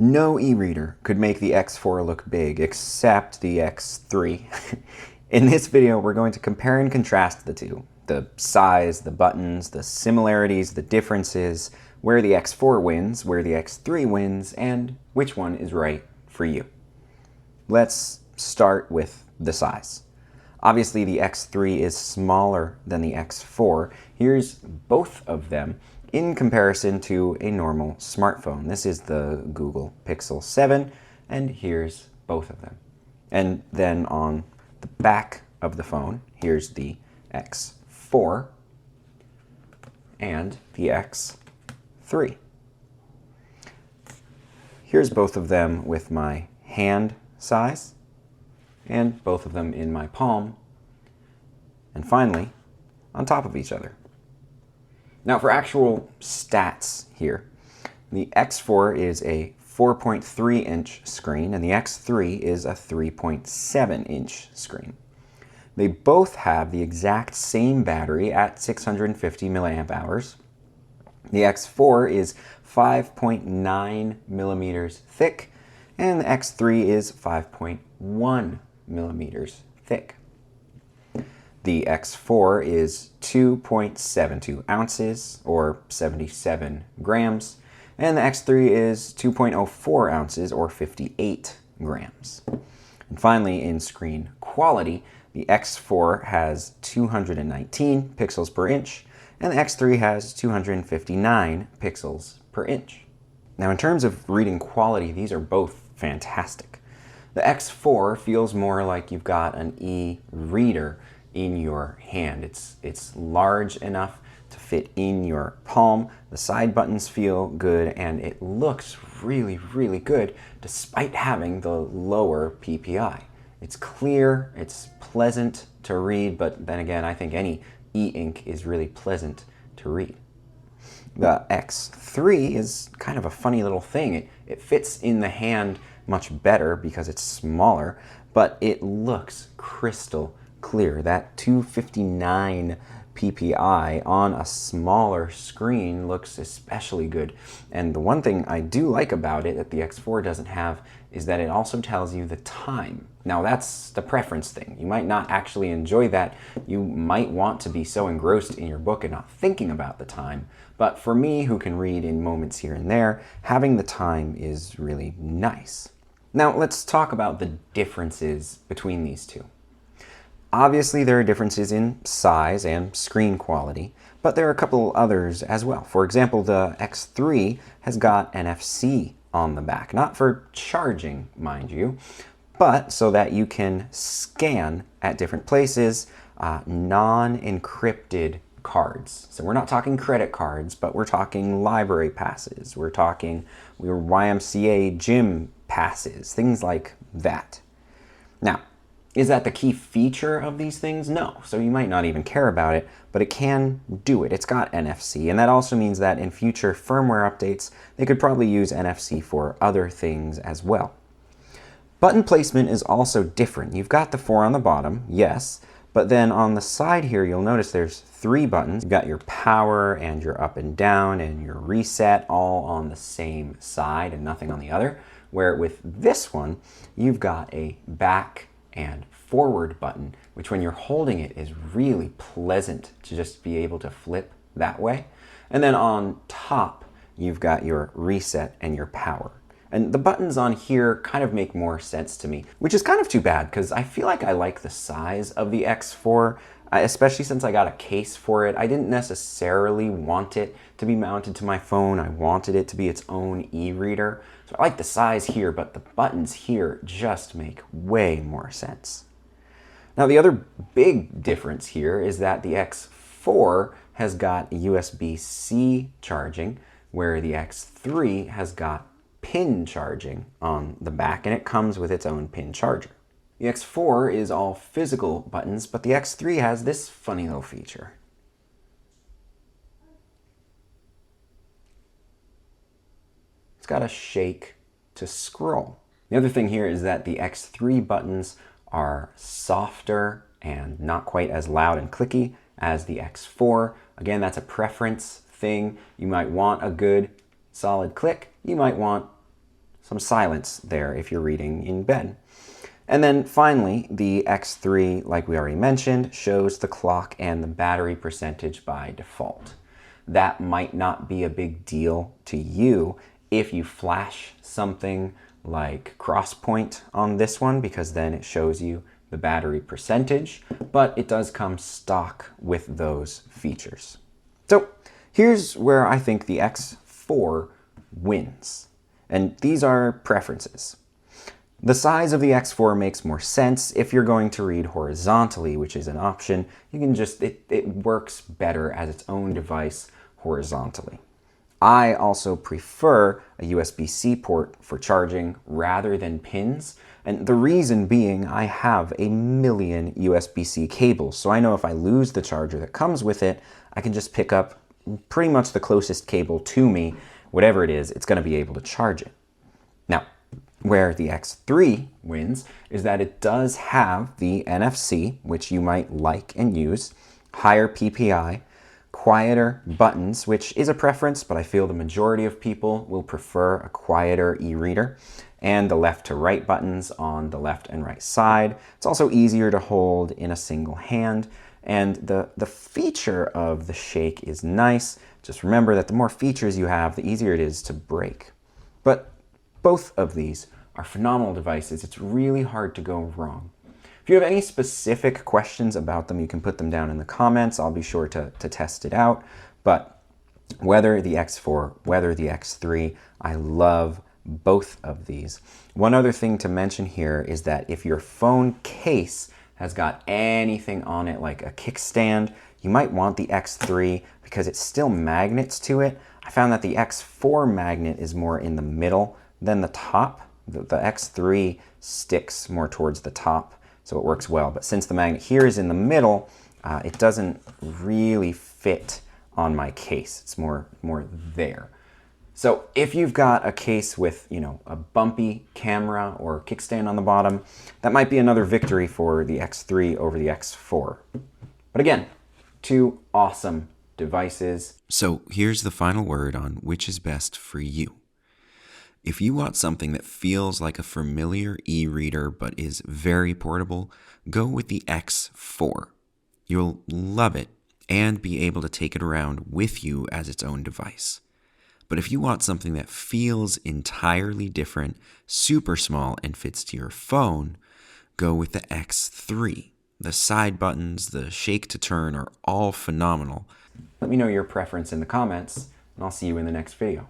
No e-reader could make the X4 look big except the X3. In this video, we're going to compare and contrast the two. The size, the buttons, the similarities, the differences, where the X4 wins, where the X3 wins, and which one is right for you. Let's start with the size. Obviously, the X3 is smaller than the X4. Here's both of them in comparison to a normal smartphone. This is the Google Pixel 7, and here's both of them. And then on the back of the phone, here's the X4 and the X3. Here's both of them with my hand size, and both of them in my palm, and finally, on top of each other. Now for actual stats here, the X4 is a 4.3-inch screen and the X3 is a 3.7-inch screen. They both have the exact same battery at 650 milliamp hours. The X4 is 5.9 millimeters thick and the X3 is 5.1 millimeters thick. The X4 is 2.72 ounces, or 77 grams, and the X3 is 2.04 ounces, or 58 grams. And finally, in screen quality, the X4 has 219 pixels per inch, and the X3 has 259 pixels per inch. Now, in terms of reading quality, these are both fantastic. The X4 feels more like you've got an e-reader in your hand. It's large enough to fit in your palm. The side buttons feel good and it looks really, really good despite having the lower PPI. It's clear, it's pleasant to read, but then again, I think any e-ink is really pleasant to read. The X3 is kind of a funny little thing. It fits in the hand much better because it's smaller, but it looks crystal clear. That 259 PPI on a smaller screen looks especially good. And the one thing I do like about it that the X4 doesn't have is that it also tells you the time. Now that's the preference thing. You might not actually enjoy that. You might want to be so engrossed in your book and not thinking about the time. But for me, who can read in moments here and there, having the time is really nice. Now let's talk about the differences between these two. Obviously, there are differences in size and screen quality, but there are a couple others as well. For example, the X3 has got NFC on the back, not for charging, mind you, but so that you can scan at different places non-encrypted cards. So we're not talking credit cards, but we're talking library passes. We're talking YMCA gym passes, things like that. Now, is that the key feature of these things? No. So you might not even care about it, but it can do it. It's got NFC, and that also means that in future firmware updates, they could probably use NFC for other things as well. Button placement is also different. You've got the 4 on the bottom, yes, but then on the side here, you'll notice there's 3 buttons. You've got your power and your up and down and your reset all on the same side and nothing on the other, where with this one, you've got a back and forward button, which when you're holding it is really pleasant to just be able to flip that way. And then on top, you've got your reset and your power. And the buttons on here kind of make more sense to me, which is kind of too bad because I feel like I like the size of the X4, especially since I got a case for it. I didn't necessarily want it to be mounted to my phone. I wanted it to be its own e-reader. So I like the size here, but the buttons here just make way more sense. Now the other big difference here is that the X4 has got USB-C charging, where the X3 has got pin charging on the back, and it comes with its own pin charger. The X4 is all physical buttons, but the X3 has this funny little feature. It's got a shake to scroll. The other thing here is that the X3 buttons are softer and not quite as loud and clicky as the X4. Again, that's a preference thing. You might want a good solid click. You might want some silence there if you're reading in bed. And then finally, the X3, like we already mentioned, shows the clock and the battery percentage by default. That might not be a big deal to you if you flash something like Crosspoint on this one, because then it shows you the battery percentage, but it does come stock with those features. So here's where I think the X4 wins. And these are preferences. The size of the X4 makes more sense if you're going to read horizontally, which is an option. You can just, it works better as its own device horizontally. I also prefer a USB-C port for charging rather than pins. And the reason being, I have a million USB-C cables. So I know if I lose the charger that comes with it, I can just pick up pretty much the closest cable to me. Whatever it is, it's going to be able to charge it. Now, where the X3 wins is that it does have the NFC, which you might like and use, higher PPI, quieter buttons, which is a preference, but I feel the majority of people will prefer a quieter e-reader, and the left to right buttons on the left and right side. It's also easier to hold in a single hand, and the feature of the shake is nice. Just remember that the more features you have, the easier it is to break. But both of these are phenomenal devices. It's really hard to go wrong. If you have any specific questions about them, you can put them down in the comments. I'll be sure to test it out. But whether the X4, whether the X3, I love both of these. One other thing to mention here is that if your phone case has got anything on it like a kickstand, you might want the X3 because it's still magnets to it. I found that the X4 magnet is more in the middle than the top. The X3 sticks more towards the top, so it works well. But since the magnet here is in the middle, it doesn't really fit on my case. It's more there. So if you've got a case with, a bumpy camera or kickstand on the bottom, that might be another victory for the X3 over the X4. But again, two awesome devices. So here's the final word on which is best for you. If you want something that feels like a familiar e-reader but is very portable, go with the X4. You'll love it and be able to take it around with you as its own device. But if you want something that feels entirely different, super small, and fits to your phone, go with the X3. The side buttons, the shake to turn are all phenomenal. Let me know your preference in the comments, and I'll see you in the next video.